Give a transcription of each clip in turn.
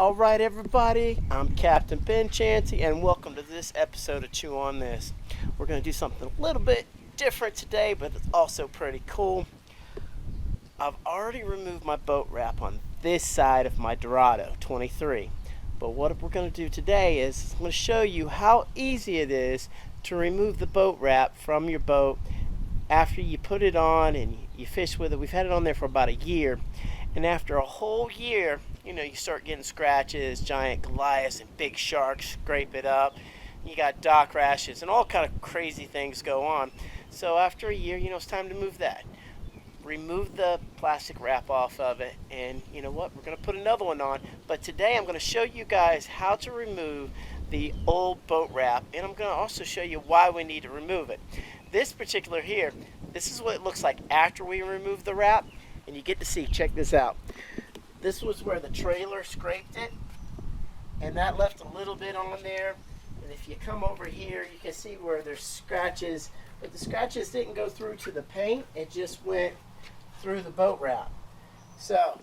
Alright everybody, I'm Captain Ben Chancy and welcome to this episode of Chew on This. We're going to do something a little bit different today, but it's also pretty cool. I've already removed my boat wrap on this side of my Dorado 23. But what we're going to do today is I'm going to show you how easy it is to remove the boat wrap from your boat after you put it on and you fish with it. We've had it on there for about a year, and after a whole year, you know, you start getting scratches, giant Goliaths and big sharks scrape it up. You got dock rashes and all kind of crazy things go on. So after a year, you know, it's time to move that. Remove the plastic wrap off of it, and you know what? We're going to put another one on. But today I'm going to show you guys how to remove the old boat wrap, and I'm going to also show you why we need to remove it. This particular here, this is what it looks like after we remove the wrap, and you get to see, check this out. This was where the trailer scraped it, and that left a little bit on there. And if you come over here, you can see where there's scratches, but the scratches didn't go through to the paint, it just went through the boat wrap. So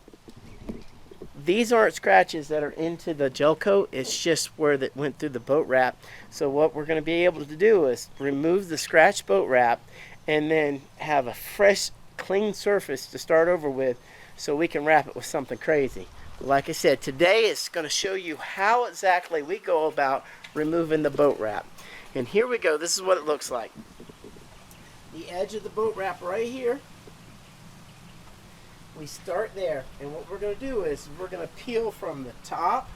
these aren't scratches that are into the gel coat, it's just where that went through the boat wrap. So what we're going to be able to do is remove the scratch boat wrap and then have a fresh, clean surface to start over with, so we can wrap it with something crazy. Like I said, today is going to show you how exactly we go about removing the boat wrap. And here we go. This is what it looks like. The edge of the boat wrap right here. We start there, and what we're going to do is we're going to peel from the top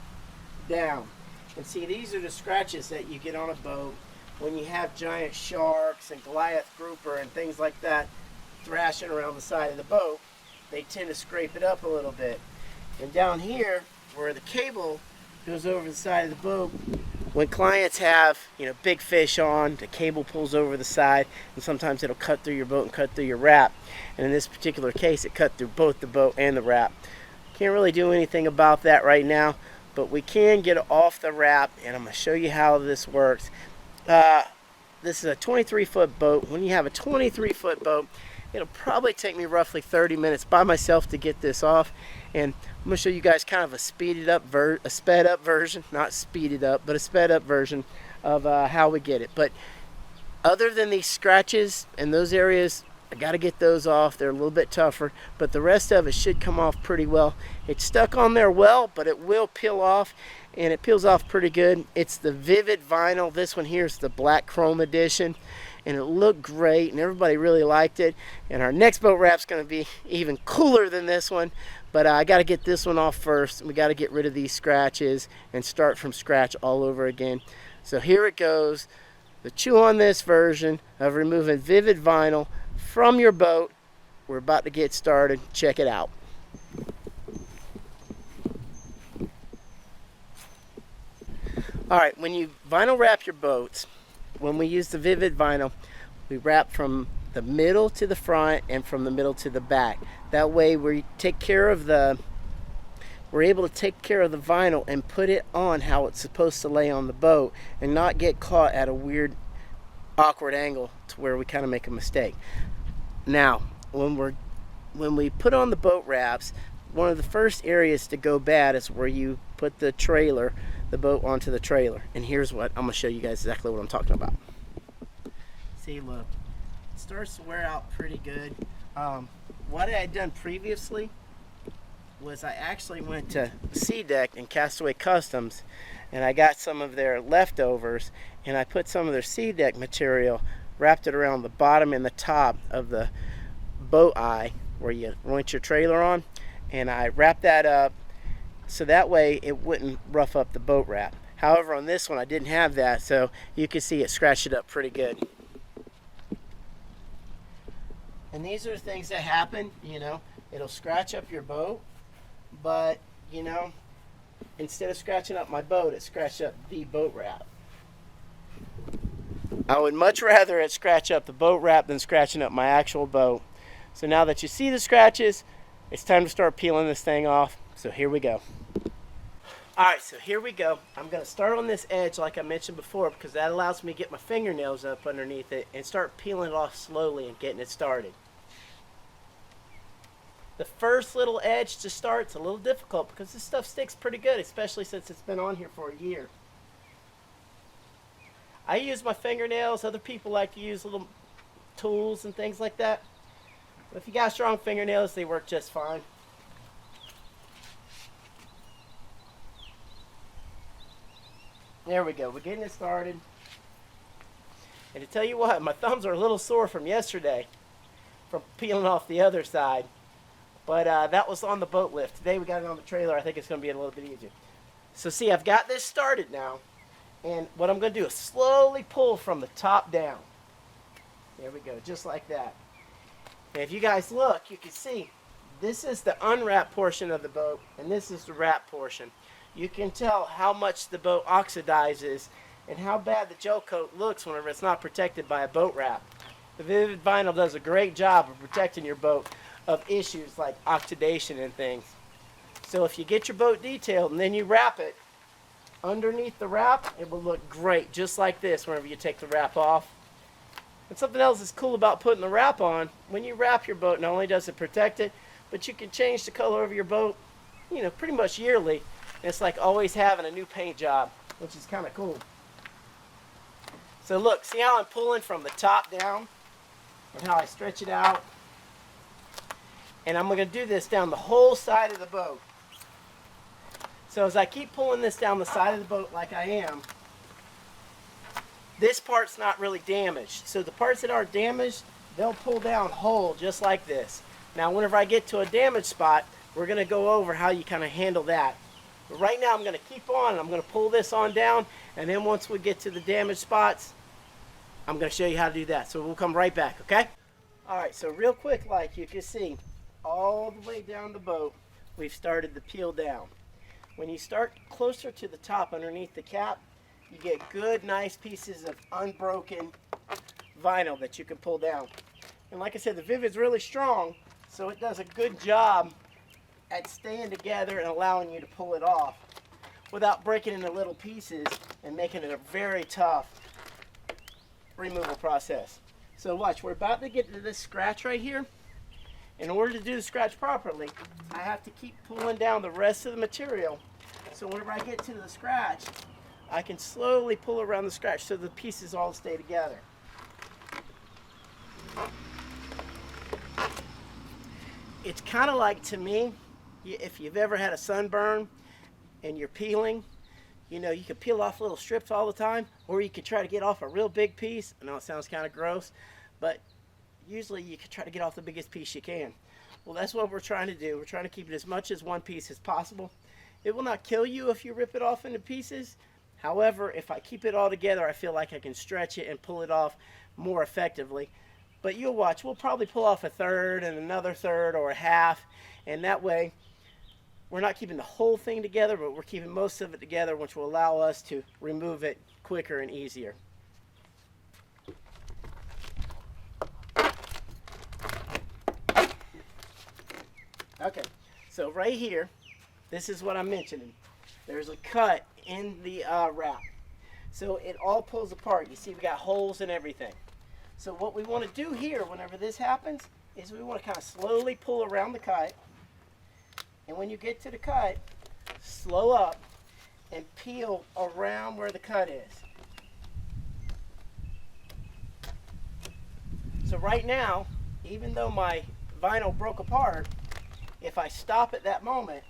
down. And see, these are the scratches that you get on a boat when you have giant sharks and Goliath grouper and things like that thrashing around the side of the boat. They tend to scrape it up a little bit. And down here, where the cable goes over the side of the boat, when clients have, you know, big fish on, the cable pulls over the side, and sometimes it'll cut through your boat and cut through your wrap. And in this particular case, it cut through both the boat and the wrap. Can't really do anything about that right now, but we can get it off the wrap, and I'm going to show you how this works. This is a 23-foot boat. When you have a 23-foot boat, it'll probably take me roughly 30 minutes by myself to get this off, and I'm going to show you guys kind of a sped up version, not speeded up, but a sped up version of how we get it. But other than these scratches and those areas, I got to get those off. They're a little bit tougher, but the rest of it should come off pretty well. It's stuck on there well, but it will peel off, and it peels off pretty good. It's the Vivvid Vinyl. This one here is the black chrome edition, and it looked great, and everybody really liked it. And our next boat wrap's going to be even cooler than this one, but I got to get this one off first. We got to get rid of these scratches and start from scratch all over again. So here it goes, the Chew on This version of removing Vivvid Vinyl from your boat. We're about to get started. Check it out. Alright, when you vinyl wrap your boats, when we use the Vivvid Vinyl, we wrap from the middle to the front and from the middle to the back. That way we're able to take care of the vinyl and put it on how it's supposed to lay on the boat and not get caught at a weird, awkward angle to where we kind of make a mistake. Now, when we put on the boat wraps, one of the first areas to go bad is where you put the boat onto the trailer. And here's what I'm going to show you guys exactly what I'm talking about. See, look, it starts to wear out pretty good. What I had done previously was I actually went to Sea Deck and Castaway Customs, and I got some of their leftovers, and I put some of their Sea Deck material, wrapped it around the bottom and the top of the boat eye where you launch your trailer on, and I wrapped that up so that way it wouldn't rough up the boat wrap. However, on this one I didn't have that, so you can see it scratched it up pretty good. And these are the things that happen, you know, it'll scratch up your boat, but you know, instead of scratching up my boat, it scratched up the boat wrap. I would much rather it scratch up the boat wrap than scratching up my actual boat. So now that you see the scratches, it's time to start peeling this thing off. So here we go. Alright, so here we go. I'm going to start on this edge like I mentioned before, because that allows me to get my fingernails up underneath it and start peeling it off slowly and getting it started. The first little edge to start's a little difficult because this stuff sticks pretty good, especially since it's been on here for a year. I use my fingernails. Other people like to use little tools and things like that. But if you got strong fingernails, they work just fine. There we go. We're getting it started. And to tell you what, my thumbs are a little sore from yesterday from peeling off the other side. But that was on the boat lift. Today we got it on the trailer. I think it's going to be a little bit easier. So see, I've got this started now. And what I'm going to do is slowly pull from the top down. There we go, just like that. And if you guys look, you can see this is the unwrapped portion of the boat, and this is the wrap portion. You can tell how much the boat oxidizes and how bad the gel coat looks whenever it's not protected by a boat wrap. The Vivvid Vinyl does a great job of protecting your boat of issues like oxidation and things. So if you get your boat detailed and then you wrap it, underneath the wrap, it will look great, just like this whenever you take the wrap off. And something else that's cool about putting the wrap on, when you wrap your boat, not only does it protect it, but you can change the color of your boat, you know, pretty much yearly. And it's like always having a new paint job, which is kind of cool. So look, see how I'm pulling from the top down and how I stretch it out? And I'm going to do this down the whole side of the boat. So as I keep pulling this down the side of the boat like I am, this part's not really damaged. So the parts that aren't damaged, they'll pull down whole just like this. Now whenever I get to a damaged spot, we're going to go over how you kind of handle that. But right now I'm going to keep on and I'm going to pull this on down, and then once we get to the damaged spots, I'm going to show you how to do that. So we'll come right back, okay? Alright, so real quick, like you can see, all the way down the boat, we've started to peel down. When you start closer to the top underneath the cap, you get good, nice pieces of unbroken vinyl that you can pull down. And like I said, the Vivid's really strong, so it does a good job at staying together and allowing you to pull it off without breaking into little pieces and making it a very tough removal process. So watch, we're about to get to this scratch right here. In order to do the scratch properly, I have to keep pulling down the rest of the material. So whenever I get to the scratch, I can slowly pull around the scratch so the pieces all stay together. It's kind of like, to me, if you've ever had a sunburn and you're peeling, you know, you can peel off little strips all the time, or you can try to get off a real big piece. I know it sounds kind of gross, but usually you can try to get off the biggest piece you can. Well, that's what we're trying to do. We're trying to keep it as much as one piece as possible. It will not kill you if you rip it off into pieces. However, if I keep it all together, I feel like I can stretch it and pull it off more effectively. But you'll watch, we'll probably pull off a third and another third or a half, and that way we're not keeping the whole thing together, but we're keeping most of it together, which will allow us to remove it quicker and easier. Okay, so right here, this is what I'm mentioning. There's a cut in the wrap. So it all pulls apart. You see we got holes and everything. So what we want to do here whenever this happens is we want to kind of slowly pull around the cut. And when you get to the cut, slow up and peel around where the cut is. So right now, even though my vinyl broke apart, if I stop at that moment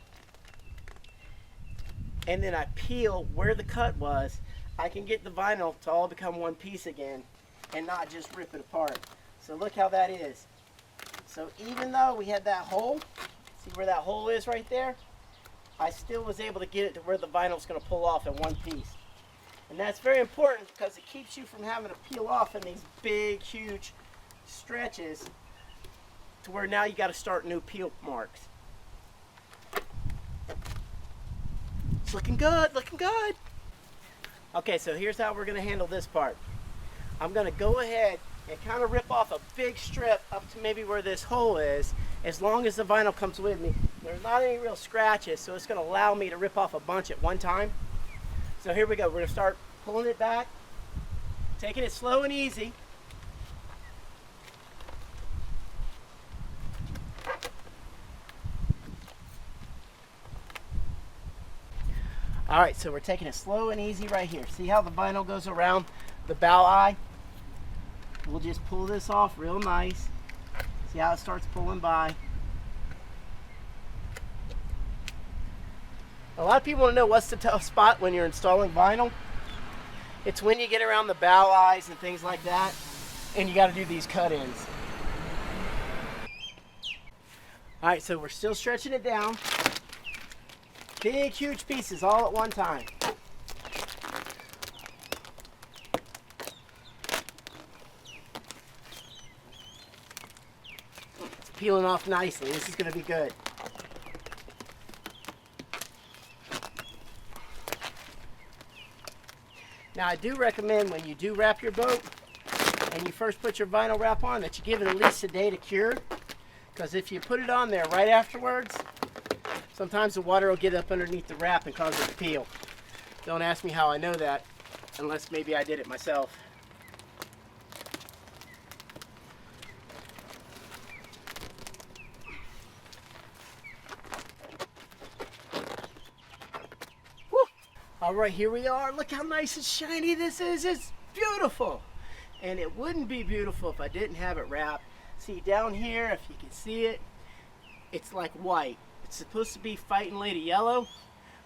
and then I peel where the cut was, I can get the vinyl to all become one piece again and not just rip it apart. So look how that is. So even though we had that hole, see where that hole is right there? I still was able to get it to where the vinyl's going to pull off in one piece. And that's very important because it keeps you from having to peel off in these big, huge stretches to where now you got to start new peel marks. It's looking good, looking good. Okay, so here's how we're going to handle this part. I'm going to go ahead and kind of rip off a big strip up to maybe where this hole is, as long as the vinyl comes with me. There's not any real scratches, so it's going to allow me to rip off a bunch at one time. So here we go. We're going to start pulling it back, taking it slow and easy. All right, so we're taking it slow and easy right here. See how the vinyl goes around the bow eye? We'll just pull this off real nice. See how it starts pulling by. A lot of people want to know what's the tough spot when you're installing vinyl. It's when you get around the bow eyes and things like that, and you got to do these cut-ins. All right, so we're still stretching it down. Big, huge pieces all at one time. It's peeling off nicely. This is going to be good. Now, I do recommend when you do wrap your boat and you first put your vinyl wrap on that you give it at least a day to cure, because if you put it on there right afterwards, sometimes the water will get up underneath the wrap and cause it to peel. Don't ask me how I know that, unless maybe I did it myself. Woo! All right, here we are. Look how nice and shiny this is. It's beautiful. And it wouldn't be beautiful if I didn't have it wrapped. See down here, if you can see it, it's like white. It's supposed to be fighting lady yellow,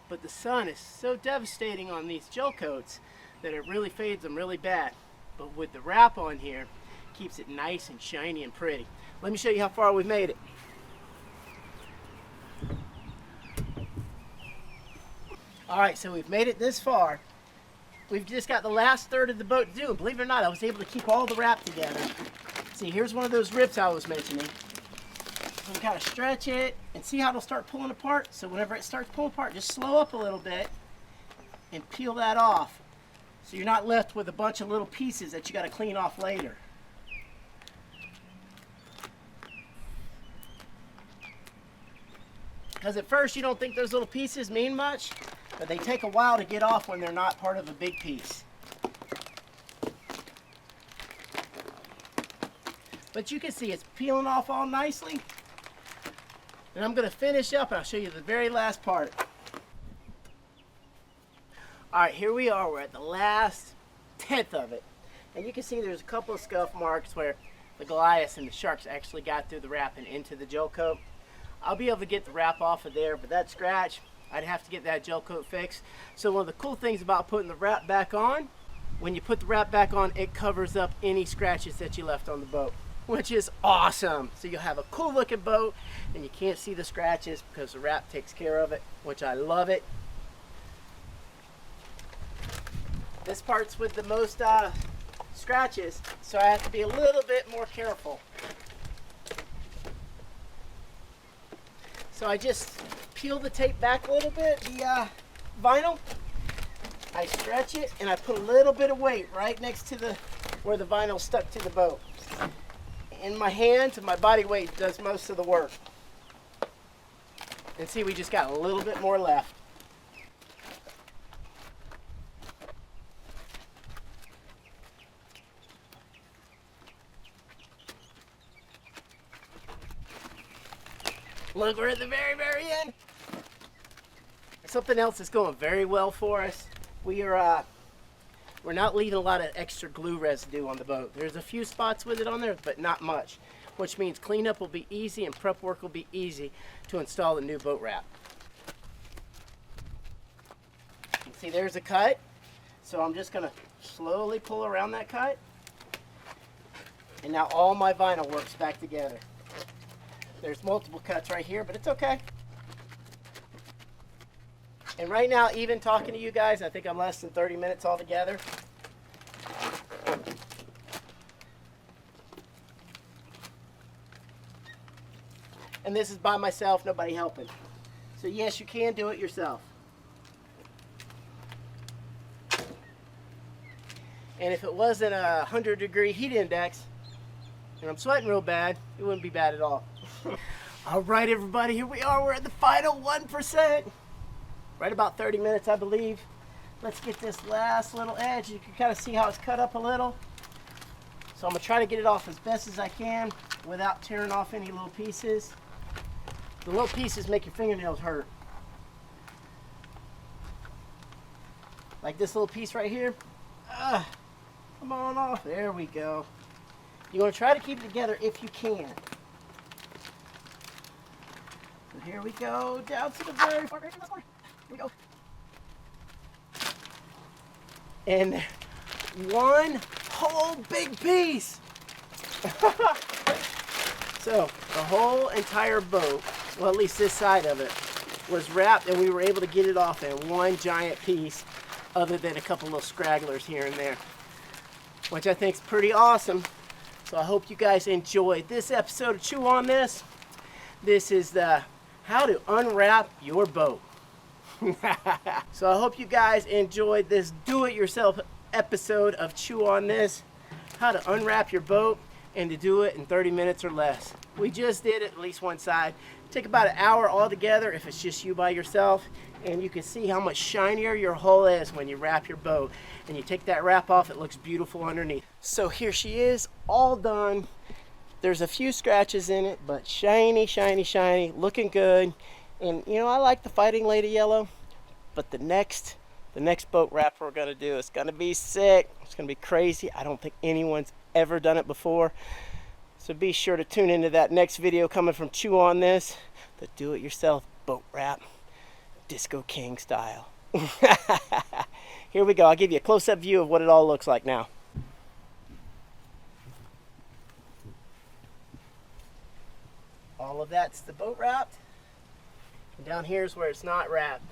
but the sun is so devastating on these gel coats that it really fades them really bad. But with the wrap on here, it keeps it nice and shiny and pretty. Let me show you how far we've made it. All right, so we've made it this far. We've just got the last third of the boat to do. And believe it or not, I was able to keep all the wrap together. See, here's one of those rips I was mentioning. So we kind of stretch it and see how it'll start pulling apart. So whenever it starts pulling apart, just slow up a little bit and peel that off. So you're not left with a bunch of little pieces that you got to clean off later. Because at first you don't think those little pieces mean much, but they take a while to get off when they're not part of a big piece. But you can see it's peeling off all nicely. And I'm going to finish up and I'll show you the very last part. All right, here we are. We're at the last tenth of it. And you can see there's a couple of scuff marks where the Goliaths and the sharks actually got through the wrap and into the gel coat. I'll be able to get the wrap off of there, but that scratch, I'd have to get that gel coat fixed. So one of the cool things about putting the wrap back on, when you put the wrap back on, it covers up any scratches that you left on the boat, which is awesome. So you'll have a cool looking boat and you can't see the scratches because the wrap takes care of it, which I love it. This part's with the most scratches, so I have to be a little bit more careful. So I just peel the tape back a little bit, the vinyl. I stretch it and I put a little bit of weight right next to where the vinyl stuck to the boat. And my hands and my body weight does most of the work. And see, we just got a little bit more left. Look, we're at the very, very end. Something else that's going very well for us. We're not leaving a lot of extra glue residue on the boat. There's a few spots with it on there, but not much, which means cleanup will be easy and prep work will be easy to install the new boat wrap. You can see there's a cut, so I'm just gonna slowly pull around that cut, and now all my vinyl works back together. There's multiple cuts right here, but it's okay. And right now, even talking to you guys, I think I'm less than 30 minutes altogether. And this is by myself, nobody helping. So yes, you can do it yourself. And if it wasn't a 100-degree heat index, and I'm sweating real bad, it wouldn't be bad at all. All right, everybody, here we are. We're at the final 1%. Right about 30 minutes, I believe. Let's get this last little edge. You can kind of see how it's cut up a little. So I'm gonna try to get it off as best as I can without tearing off any little pieces. The little pieces make your fingernails hurt. like this little piece right here. Come on off. There we go. You want to try to keep it together if you can. So here we go, down to the very far. Here we go. And one whole big piece. So the whole entire boat, well, at least this side of it, was wrapped, and we were able to get it off in one giant piece, other than a couple little scragglers here and there, which I think is pretty awesome. So I hope you guys enjoyed this episode of Chew on This. This is the how to unwrap your boat. So I hope you guys enjoyed this do-it-yourself episode of Chew on This, how to unwrap your boat and to do it in 30 minutes or less. We just did it, at least one side. Take about an hour altogether if it's just you by yourself, and you can see how much shinier your hull is when you wrap your boat. And you take that wrap off, it looks beautiful underneath. So here she is, all done. There's a few scratches in it, but shiny, shiny, shiny, looking good. And you know, I like the Fighting Lady yellow, but the next boat wrap we're gonna do is gonna be sick. It's gonna be crazy. I don't think anyone's ever done it before. So be sure to tune into that next video coming from Chew on This, the do-it-yourself boat wrap, Disco King style. Here we go. I'll give you a close-up view of what it all looks like now. All of that's the boat wrapped. And down here is where it's not wrapped.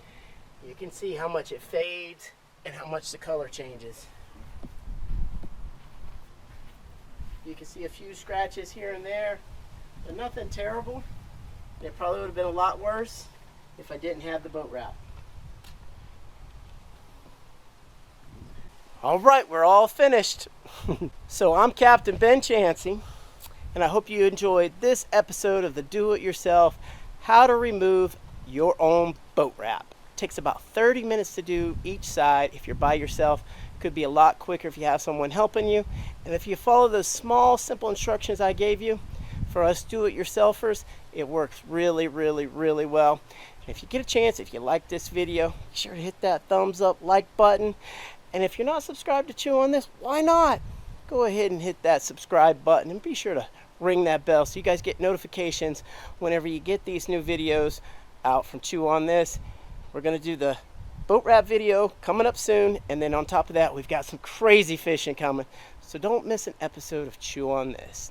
You can see how much it fades and how much the color changes. You can see a few scratches here and there, but nothing terrible. It probably would have been a lot worse if I didn't have the boat wrap. All right, we're all finished. So I'm Captain Ben Chancey, and I hope you enjoyed this episode of the Do-It-Yourself, how to remove your own boat wrap. It takes about 30 minutes to do each side if you're by yourself. Could be a lot quicker if you have someone helping you. And if you follow those small, simple instructions I gave you, for us do-it-yourselfers, it works really, really, really well. And if you get a chance, if you like this video, be sure to hit that thumbs up, like button. And if you're not subscribed to Chew on This, why not? Go ahead and hit that subscribe button and be sure to ring that bell so you guys get notifications whenever you get these new videos out from Chew on This. We're going to do the boat wrap video coming up soon, and then on top of that, we've got some crazy fishing coming. So don't miss an episode of Chew on This.